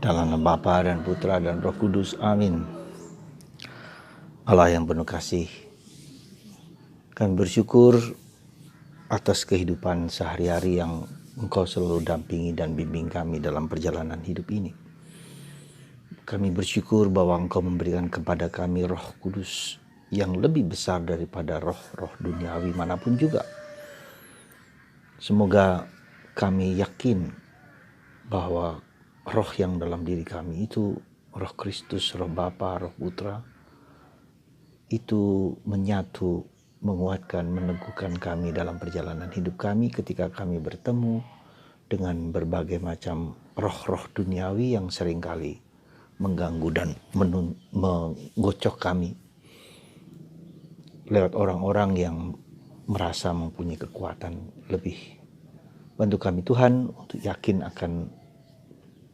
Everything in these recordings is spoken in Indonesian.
Dalam nama Bapa dan Putra dan Roh Kudus, amin. Allah yang penuh kasih, kami bersyukur atas kehidupan sehari-hari yang Engkau selalu dampingi dan bimbing kami dalam perjalanan hidup ini. Kami bersyukur bahwa Engkau memberikan kepada kami Roh Kudus yang lebih besar daripada roh-roh duniawi manapun juga. Semoga kami yakin bahwa roh yang dalam diri kami itu Roh Kristus, Roh Bapa, Roh Putra itu menyatu, menguatkan, meneguhkan kami dalam perjalanan hidup kami ketika kami bertemu dengan berbagai macam roh-roh duniawi yang seringkali mengganggu dan menggocok kami lewat orang-orang yang merasa mempunyai kekuatan lebih. Bantu kami Tuhan untuk yakin akan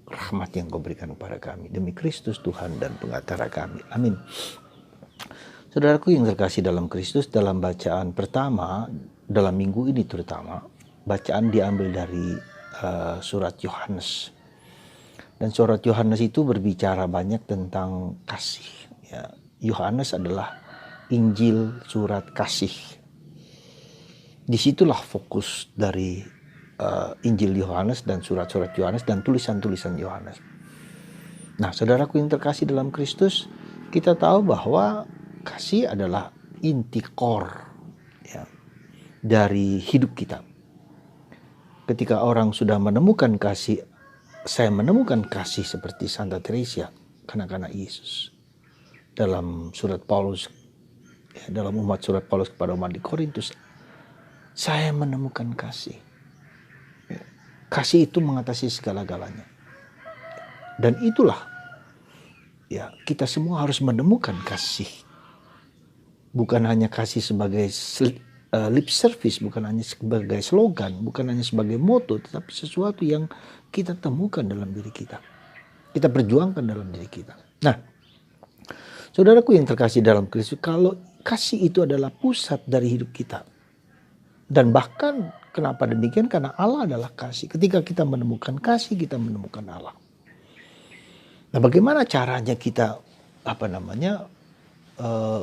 rahmat yang Kau berikan kepada kami. Demi Kristus Tuhan dan pengatara kami. Amin. Saudaraku yang terkasih dalam Kristus, dalam bacaan pertama, dalam minggu ini terutama, bacaan diambil dari surat Yohanes. Dan surat Yohanes itu berbicara banyak tentang kasih. Ya, Yohanes adalah Injil surat kasih. Disitulah fokus dari Injil Yohanes dan surat-surat Yohanes dan tulisan-tulisan Yohanes. Nah, saudaraku yang terkasih dalam Kristus, kita tahu bahwa kasih adalah inti core ya, dari hidup kita. Ketika orang sudah menemukan kasih, saya menemukan kasih seperti Santa Teresa, kanak-kanak Yesus. Dalam surat Paulus, ya, dalam umat surat Paulus kepada umat di Korintus, saya menemukan kasih. Kasih itu mengatasi segala-galanya. Dan itulah, ya, kita semua harus menemukan kasih. Bukan hanya kasih sebagai lip service, bukan hanya sebagai slogan, bukan hanya sebagai moto, tetapi sesuatu yang kita temukan dalam diri kita. Kita perjuangkan dalam diri kita. Nah, saudaraku yang terkasih dalam Kristus, kalau kasih itu adalah pusat dari hidup kita. Dan bahkan kenapa demikian? Karena Allah adalah kasih. Ketika kita menemukan kasih, kita menemukan Allah. Nah, bagaimana caranya kita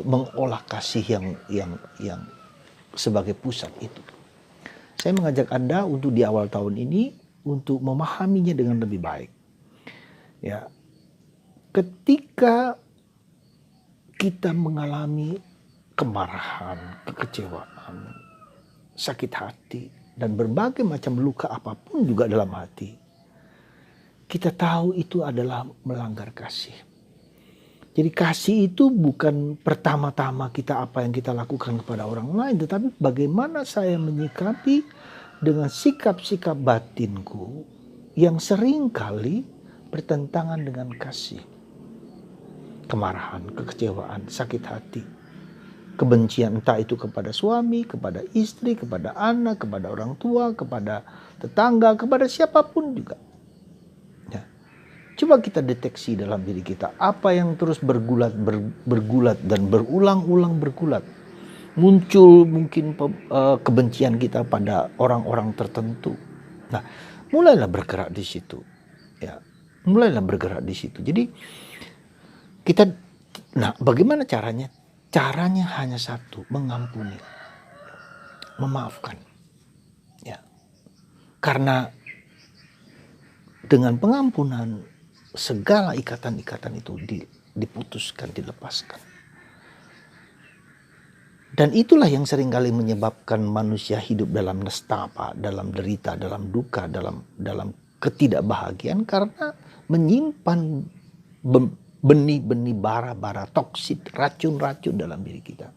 mengolah kasih yang sebagai pusat itu? Saya mengajak Anda untuk di awal tahun ini untuk memahaminya dengan lebih baik. Ya, ketika kita mengalami kemarahan, kekecewaan, sakit hati, dan berbagai macam luka apapun juga dalam hati, kita tahu itu adalah melanggar kasih. Jadi kasih itu bukan pertama-tama kita apa yang kita lakukan kepada orang lain, tetapi bagaimana saya menyikapi dengan sikap-sikap batinku yang seringkali bertentangan dengan kasih. Kemarahan, kekecewaan, sakit hati, kebencian, entah itu kepada suami, kepada istri, kepada anak, kepada orang tua, kepada tetangga, kepada siapapun juga. Ya. Coba kita deteksi dalam diri kita apa yang terus bergulat dan berulang-ulang bergulat. Muncul mungkin kebencian kita pada orang-orang tertentu. Nah, mulailah bergerak di situ. Ya, mulailah bergerak di situ. Jadi bagaimana caranya? Caranya hanya satu, mengampuni, memaafkan. Ya. Karena dengan pengampunan segala ikatan-ikatan itu diputuskan, dilepaskan. Dan itulah yang seringkali menyebabkan manusia hidup dalam nestapa, dalam derita, dalam duka, dalam ketidakbahagiaan karena menyimpan benih-benih bara-bara toksik, racun-racun dalam diri kita.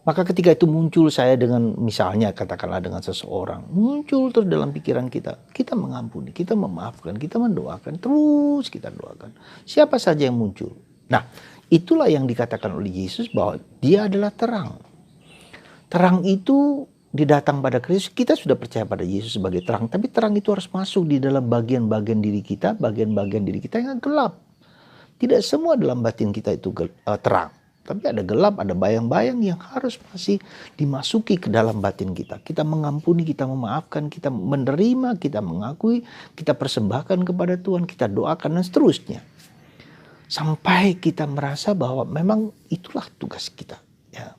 Maka ketika itu muncul saya dengan misalnya katakanlah dengan seseorang, muncul terus dalam pikiran kita, kita mengampuni, kita memaafkan, kita mendoakan, terus kita doakan. Siapa saja yang muncul. Nah, itulah yang dikatakan oleh Yesus bahwa dia adalah terang. Terang itu didatang pada Kristus, kita sudah percaya pada Yesus sebagai terang, tapi terang itu harus masuk di dalam bagian-bagian diri kita, bagian-bagian diri kita yang gelap. Tidak semua dalam batin kita itu terang. Tapi ada gelap, ada bayang-bayang yang harus masih dimasuki ke dalam batin kita. Kita mengampuni, kita memaafkan, kita menerima, kita mengakui, kita persembahkan kepada Tuhan, kita doakan dan seterusnya. Sampai kita merasa bahwa memang itulah tugas kita. Ya.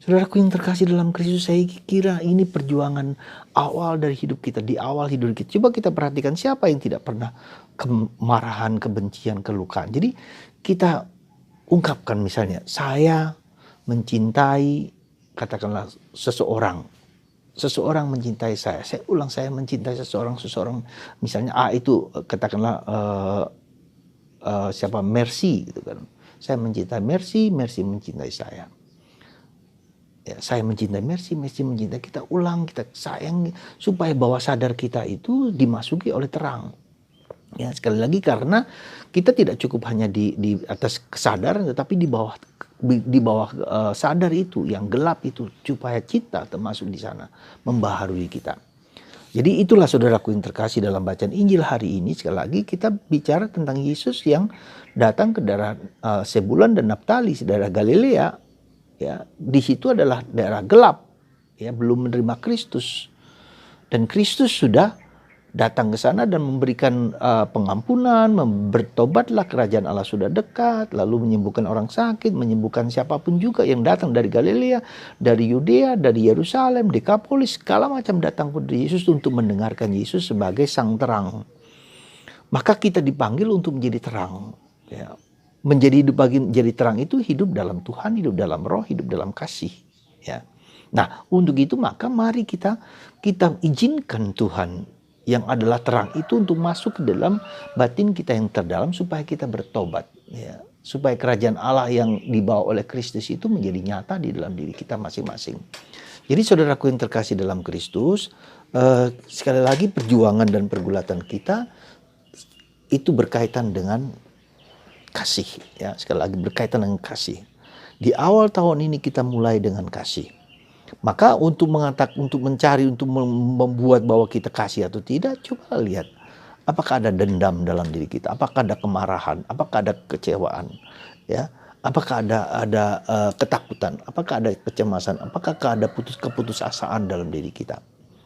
Saudaraku yang terkasih dalam Kristus, saya kira ini perjuangan awal dari hidup kita, di awal hidup kita. Coba kita perhatikan siapa yang tidak pernah kemarahan, kebencian, kelukaan. Jadi kita ungkapkan misalnya, saya mencintai, katakanlah seseorang. Seseorang mencintai saya. Saya ulang, saya mencintai seseorang misalnya A itu katakanlah siapa, Mercy gitu kan. Saya mencintai Mercy, Mercy mencintai saya. Ya, saya mencintai Mercy, Mercy mencintai kita. Ulang, kita sayang supaya bawah sadar kita itu dimasuki oleh terang. Ya, sekali lagi karena kita tidak cukup hanya di atas kesadaran, tetapi di bawah sadar itu yang gelap itu, supaya kita termasuk di sana membaharui kita. Jadi itulah saudaraku yang terkasih dalam bacaan Injil hari ini. Sekali lagi kita bicara tentang Yesus yang datang ke daerah Sebulan dan Naftali, daerah Galilea. Ya, di situ adalah daerah gelap, ya, belum menerima Kristus, dan Kristus sudah datang ke sana dan memberikan pengampunan, bertobatlah, kerajaan Allah sudah dekat, lalu menyembuhkan orang sakit, menyembuhkan siapapun juga yang datang dari Galilea, dari Yudea, dari Yerusalem, Dekapolis, segala macam datang kepada Yesus untuk mendengarkan Yesus sebagai sang terang. Maka kita dipanggil untuk menjadi terang, ya. Menjadi terang itu hidup dalam Tuhan, hidup dalam roh, hidup dalam kasih. Ya. Nah, untuk itu maka mari kita izinkan Tuhan yang adalah terang itu untuk masuk ke dalam batin kita yang terdalam supaya kita bertobat. Ya. Supaya kerajaan Allah yang dibawa oleh Kristus itu menjadi nyata di dalam diri kita masing-masing. Jadi saudaraku yang terkasih dalam Kristus, sekali lagi perjuangan dan pergulatan kita itu berkaitan dengan kasih, ya, sekali lagi berkaitan dengan kasih. Di awal tahun ini kita mulai dengan kasih. Maka untuk mencari, untuk membuat bahwa kita kasih atau tidak, coba lihat apakah ada dendam dalam diri kita, apakah ada kemarahan, apakah ada kecewaan, ya, apakah ada ketakutan, apakah ada kecemasan, apakah ada keputusasaan dalam diri kita.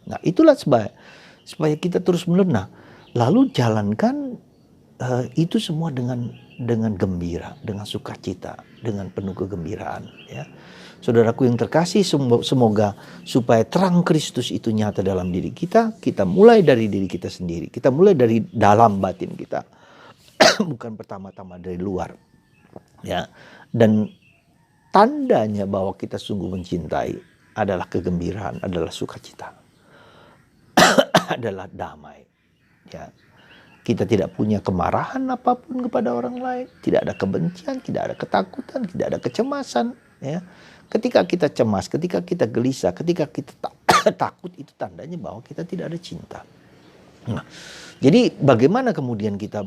Nah, itulah supaya kita terus menerus, lalu jalankan itu semua dengan gembira, dengan sukacita, dengan penuh kegembiraan. Ya, saudaraku yang terkasih, semoga supaya terang Kristus itu nyata dalam diri kita. Kita mulai dari diri kita sendiri. Kita mulai dari dalam batin kita, bukan pertama-tama dari luar. Ya, dan tandanya bahwa kita sungguh mencintai adalah kegembiraan, adalah sukacita, adalah damai. Ya. Kita tidak punya kemarahan apapun kepada orang lain, tidak ada kebencian, tidak ada ketakutan, tidak ada kecemasan. Ya. Ketika kita cemas, ketika kita gelisah, ketika kita takut, itu tandanya bahwa kita tidak ada cinta. Nah, jadi bagaimana kemudian kita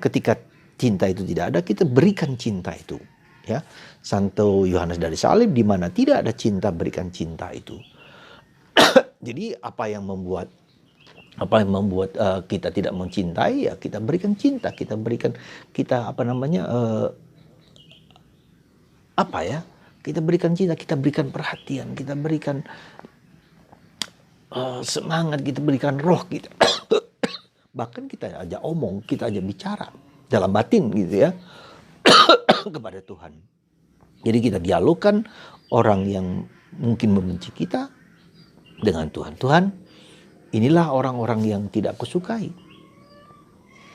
ketika cinta itu tidak ada, kita berikan cinta itu. Ya, Santo Yohanes dari Salib, di mana tidak ada cinta, berikan cinta itu. Jadi apa yang membuat kita tidak mencintai, ya kita berikan cinta, kita berikan kita cinta, kita berikan perhatian, kita berikan semangat, kita berikan roh kita. Bahkan kita aja omong, kita aja bicara dalam batin gitu ya kepada Tuhan. Jadi kita dialogkan orang yang mungkin membenci kita dengan Tuhan. Tuhan, inilah orang-orang yang tidak kusukai.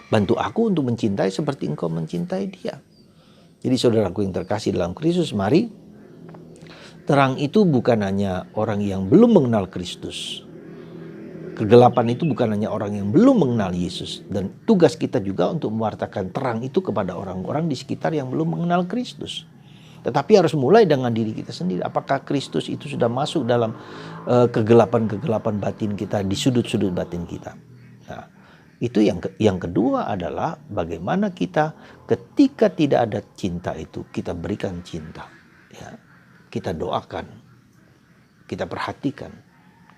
Bantu aku untuk mencintai seperti Engkau mencintai dia. Jadi saudaraku yang terkasih dalam Kristus, mari terang itu bukan hanya orang yang belum mengenal Kristus. Kegelapan itu bukan hanya orang yang belum mengenal Yesus. Dan tugas kita juga untuk mewartakan terang itu kepada orang-orang di sekitar yang belum mengenal Kristus. Tetapi harus mulai dengan diri kita sendiri. Apakah Kristus itu sudah masuk dalam kegelapan-kegelapan batin kita, di sudut-sudut batin kita. Nah, itu yang kedua adalah bagaimana kita ketika tidak ada cinta itu, kita berikan cinta. Ya, kita doakan, kita perhatikan,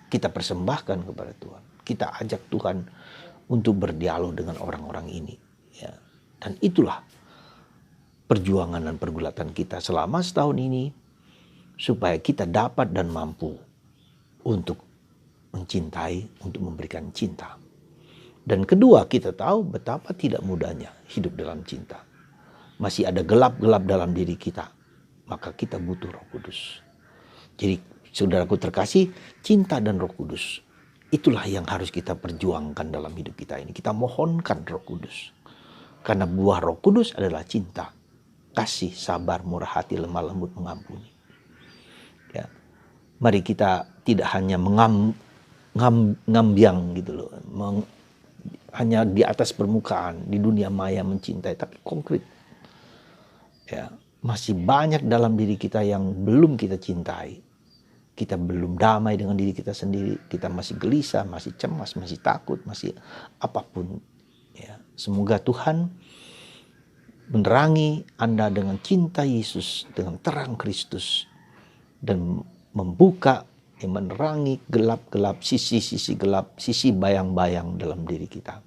kita persembahkan kepada Tuhan. Kita ajak Tuhan untuk berdialog dengan orang-orang ini. Ya. Dan itulah perjuangan dan pergulatan kita selama setahun ini, supaya kita dapat dan mampu untuk mencintai, untuk memberikan cinta. Dan kedua, kita tahu betapa tidak mudahnya hidup dalam cinta. Masih ada gelap-gelap dalam diri kita, maka kita butuh Roh Kudus. Jadi saudaraku terkasih, cinta dan Roh Kudus, itulah yang harus kita perjuangkan dalam hidup kita ini. Kita mohonkan Roh Kudus. Karena buah Roh Kudus adalah cinta, kasih, sabar, murah hati, lemah lembut, mengampuni. Ya. Mari kita tidak hanya ngambiang gitu loh, hanya di atas permukaan, di dunia maya mencintai, tapi konkret. Ya, masih banyak dalam diri kita yang belum kita cintai. Kita belum damai dengan diri kita sendiri. Kita masih gelisah, masih cemas, masih takut, masih apapun. Ya, semoga Tuhan menerangi Anda dengan cinta Yesus, dengan terang Kristus, dan membuka, menerangi gelap-gelap, sisi-sisi gelap, sisi bayang-bayang dalam diri kita.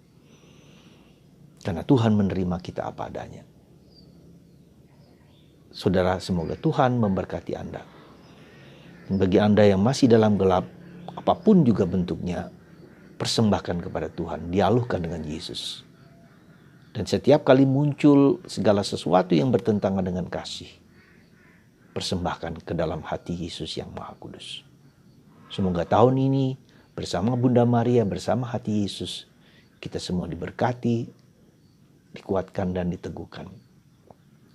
Karena Tuhan menerima kita apa adanya. Saudara, semoga Tuhan memberkati Anda. Dan bagi Anda yang masih dalam gelap, apapun juga bentuknya, persembahkan kepada Tuhan, dialogkan dengan Yesus. Dan setiap kali muncul segala sesuatu yang bertentangan dengan kasih, persembahkan ke dalam hati Yesus yang Maha Kudus. Semoga tahun ini bersama Bunda Maria, bersama hati Yesus, kita semua diberkati, dikuatkan dan diteguhkan.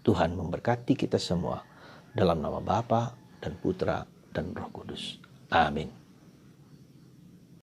Tuhan memberkati kita semua dalam nama Bapa dan Putra dan Roh Kudus. Amin.